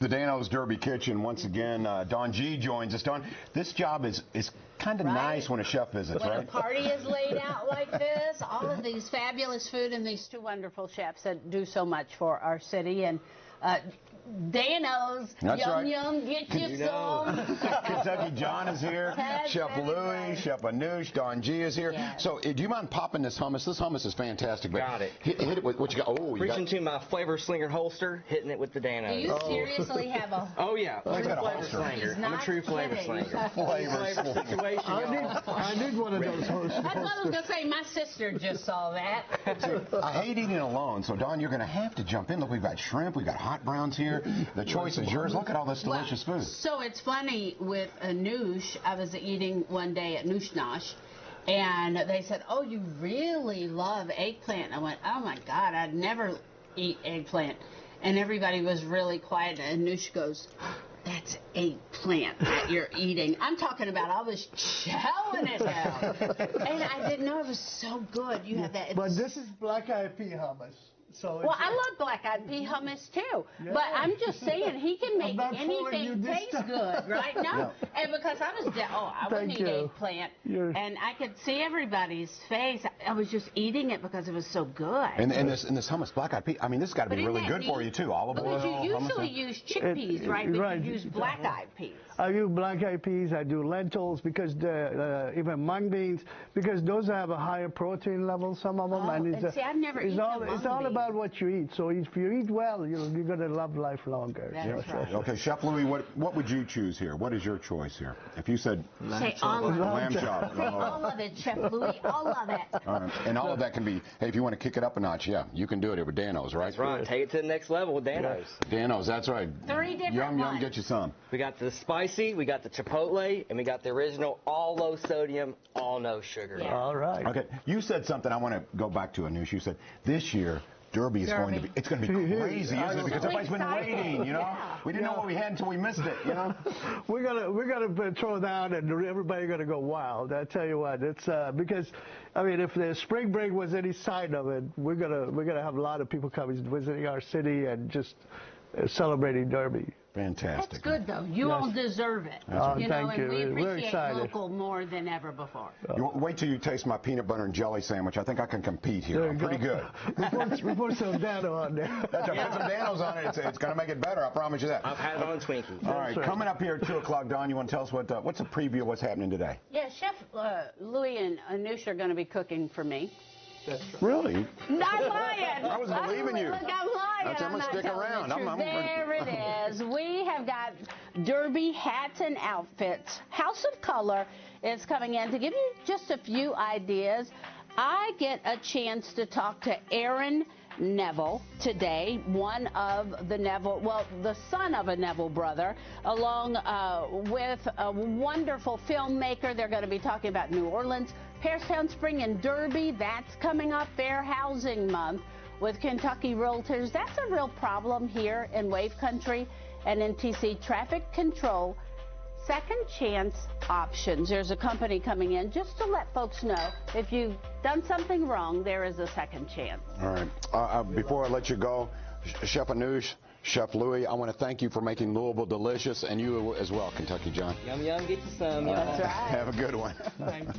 The Dano's Derby Kitchen once again. Don G joins us. Don, this job is kind of nice when a chef visits, when right? When a party is laid out like this, all of these fabulous food and these two wonderful chefs that do so much for our city. And Dano's, That's yum right. yum, get you some. Kentucky Jon is here. That's Chef Louie, right. Chef Anoosh, Don G is here. Yes. So, do you mind popping this hummus? This hummus is fantastic. But got it. Hit it with what you got. Oh, you Reaching got... to my flavor slinger holster, hitting it with the Dano's. Do you seriously have a... Oh, yeah. He's got a Flavor holster. slinger. He's I'm a true flavor kidding. slinger. Flavor situation, I need one of those holsters. That's what I was going to say. My sister just saw that. I hate eating alone, so Don, you're going to have to jump in. Look, we've got shrimp, we've got hot browns here. The choice is yours. Look at all this delicious food. So it's funny with Anoosh. I was eating one day at Noosh Nosh, and they said, "Oh, you really love eggplant." I went, "Oh my God, I'd never eat eggplant." And everybody was really quiet. And Anoosh goes, "That's eggplant that you're eating." I'm talking about I was chowing it down, and I didn't know it was so good. You have that. But this is black-eyed pea hummus. So Well, I love black-eyed pea hummus too, Yeah. but I'm just saying he can make not fooling you anything this taste time. good, right? No, Yeah. and because I was, I wouldn't Thank eat you. eggplant, You're- and I could see everybody's face. I was just eating it because it was so good. And this hummus, black-eyed pea, I mean, this has got to But be isn't really that good for neat? you, too. Olive oil, Because you hummus. usually use chickpeas, right? But right. you use black-eyed peas. I use black-eyed peas. I do lentils because even mung beans because those have a higher protein level. Some of them. Oh, and and see, I've never eaten a It's mung all bean. about what you eat. So if you eat well, you're gonna love life longer. That's right. Okay, Chef Louie, what would you choose here? What is your choice here? If you said Say all of it. lamb chop. Say all of it, Chef Louie. All of it. All right. And all of that can be, hey, if you want to kick it up a notch, yeah, you can do it here with Dano's, right? That's right. Take it to the next level with Dano's. Dano's, that's right. 3 different Yum, ones. get you some. We got the spicy, we got the chipotle, and we got the original all low sodium, all no sugar. Yeah. All right. Okay, you said something I want to go back to, Anoosh. You said this year, Derby is going to be, it's going to be crazy, isn't it? Because everybody's been waiting, you know? Yeah. We didn't know what we had until we missed it, you know? We're gonna throw down, and everybody's gonna go wild. I tell you what, it's because, I mean, if the spring break was any sign of it, we're gonna have a lot of people coming visiting our city and just celebrating Derby. Fantastic. That's good, though. You all deserve it. right. You know, Thank and you. we We're appreciate excited. local more than ever before. Wait till you taste my peanut butter and jelly sandwich. I think I can compete here. There you I'm pretty go. good. We put some Dano on there. That's right. Put some Dano's on it. It's going to make it better. I promise you that. I've had it on Twinkies. All right, right. coming up here at 2 o'clock, Don, you want to tell us what's a preview of what's happening today? Yeah, Chef Louie and Anoosh are going to be cooking for me. Really? I'm lying. I was believing you. Look, I'm lying. I'm gonna not stick telling around. the truth. There it is. We have got Derby hats and outfits. House of Color is coming in. To give you just a few ideas, I get a chance to talk to Aaron Neville today, one of the Neville, well, the son of a Neville brother, along with a wonderful filmmaker. They're going to be talking about New Orleans, Pairstown Spring, and Derby. That's coming up. Fair Housing Month with Kentucky Realtors. That's a real problem here in Wave Country and NTC. Traffic control, second chance options. There's a company coming in just to let folks know if you've done something wrong, there is a second chance. All right. Before I let you go, Chef Anoosh, Chef Louie, I want to thank you for making Louisville delicious, and you as well, Kentucky Jon. Yum, yum, get you some. That's right. Have a good one. Thanks.